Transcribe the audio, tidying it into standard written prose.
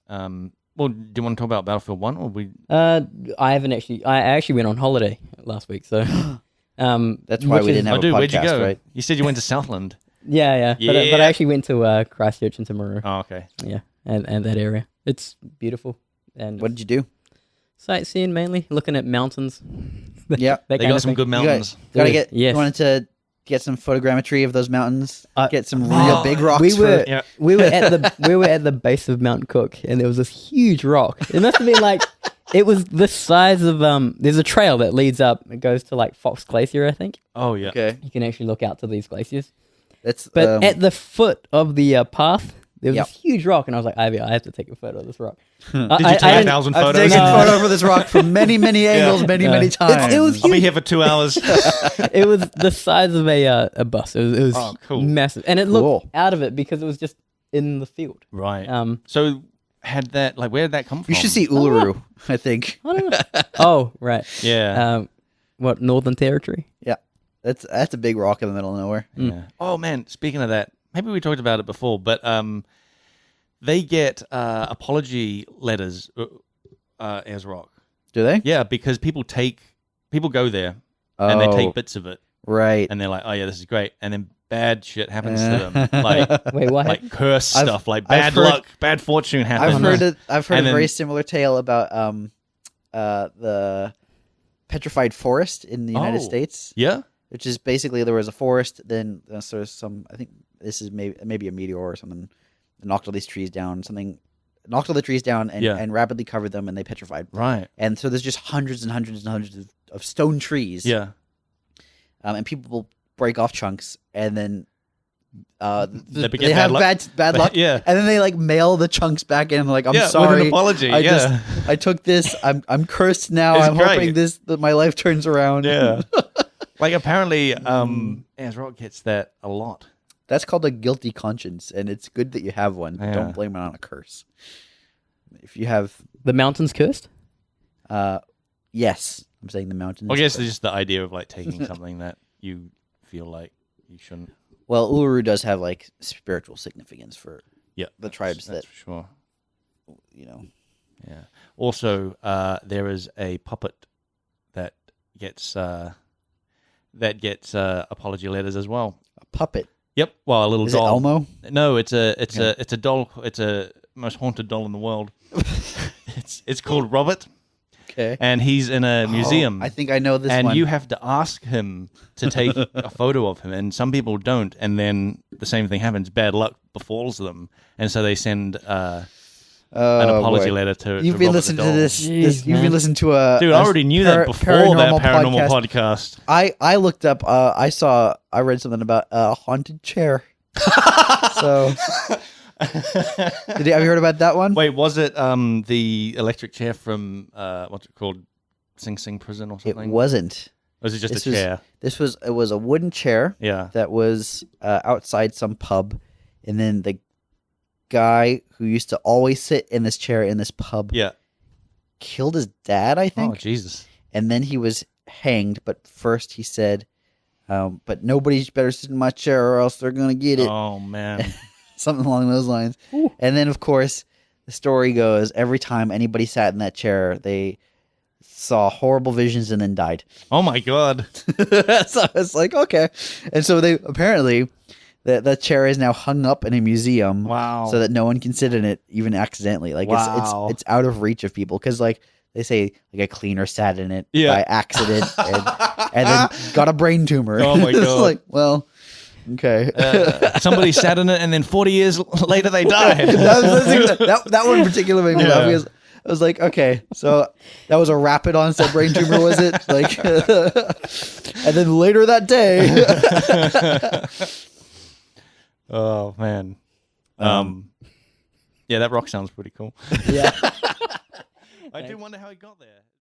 Well, do you want to talk about Battlefield 1 or we? I haven't actually. I actually went on holiday last week, so That's why we didn't have a podcast, Where'd you go? right? You said you went to Southland. Yeah. But I actually went to Christchurch and Timaru. Oh, okay. Yeah, and that area. It's beautiful. And What did you do? sightseeing mainly, looking at mountains. Yeah, They got some good mountains. Gotta get. Yes. You wanted to get some photogrammetry of those mountains. Get some real Oh, big rocks. we were Yeah. we were at the base of Mount Cook, and there was this huge rock. It must have been like it was the size of There's a trail that leads up. It goes to like Fox Glacier, I think. Oh yeah. Okay, You can actually look out to these glaciers. that's But at the foot of the path, there was Yep. this huge rock, and I was like, Ivy, I have to take a photo of this rock. Did you take 1,000 I've photos? taken No. photo for this rock from many angles, many times. It was I'll be here for 2 hours. It was the size of a bus. It was Oh, cool. massive, and it looked Cool. out of it because it was just in the field. Right. Um, So had that like where did that come from? You should see Uluru. I think. I don't know. Oh, right. Yeah. What, Northern Territory? Yeah, that's a big rock in the middle of nowhere. Yeah. Oh man, speaking of that, maybe we talked about it before, but they get apology letters as rock. Do they? Yeah, because people go there and they Oh. take bits of it Right. and they're like, oh yeah, this is great, and then bad shit happens to them, like Wait, what? like curse I've- stuff, like I've bad heard- luck, bad fortune happens. I've heard And a very then- similar tale about the petrified forest in the United Oh. States, Yeah. which is basically there was a forest, then there's some. I think this is maybe a meteor or something that knocked all these trees down. Something knocked all the trees down and, Yeah. and rapidly covered them, and they petrified. Right. And so there's just hundreds and hundreds and hundreds of stone trees. Yeah. And people will break off chunks, and then They get they have bad luck. bad luck. Yeah. And then they like mail the chunks back in. Like, I'm Yeah, with an sorry. apology, I yeah. I took this. I'm cursed now. It's I'm great. hoping that my life turns around. Yeah. Like apparently, Az Rock gets that a lot. That's called a guilty conscience, and it's good that you have one. Yeah. Don't blame it on a curse. If you have, The mountain's cursed? yes, I'm saying the mountain. I is guess cursed. it's just the idea of like taking something that you feel like you shouldn't. Well, Uluru does have like spiritual significance for Yeah, the tribes that's that for sure. you know. Yeah. Also, there is a puppet that gets apology letters as well. A puppet. Yep. Well, a little Is it doll. Elmo? No, it's a Okay. doll. It's a most haunted doll in the world. it's called Robert, Okay. and he's in a museum. Oh, I think I know this and one. you have to ask him to take a photo of him, and some people don't, and then the same thing happens. Bad luck befalls them, and so they send an apology boy. letter to. You've to been Robert listening the to doll. this. Jeez, You've been man. listening to a Dude, I already knew that before that paranormal podcast. I looked up. I read something about a haunted chair. So, have you heard about that one? Wait, was it the electric chair from what's it called, Sing Sing Prison or It something? wasn't. Or was it just This a was- chair? It was a wooden chair Yeah. that was outside some pub, and then the guy who used to always sit in this chair in this pub Yeah. killed his dad, I Oh think, Jesus. and then he was hanged. But first he said, "But nobody's better sit in my chair, or else they're gonna get it." Oh man. Something along those lines. Ooh. And then, of course, the story goes every time anybody sat in that chair, they saw horrible visions and then died. Oh my God. So it's like, okay. And so they apparently, that chair is now hung up in a museum. Wow. So that no one can sit in it even accidentally. Like Wow. it's out of reach of people. Because like they say like a cleaner sat in it Yeah. by accident and then got a brain tumor. Oh my It's God. like, well, okay. Somebody sat in it, and then 40 years later they died. that one in particular made me laugh Yeah. because I was like, okay, so that was a rapid onset brain tumor, was it? Like, and then later that day, Oh man. Yeah, that rock sounds pretty cool. Yeah. I do wonder how he got there.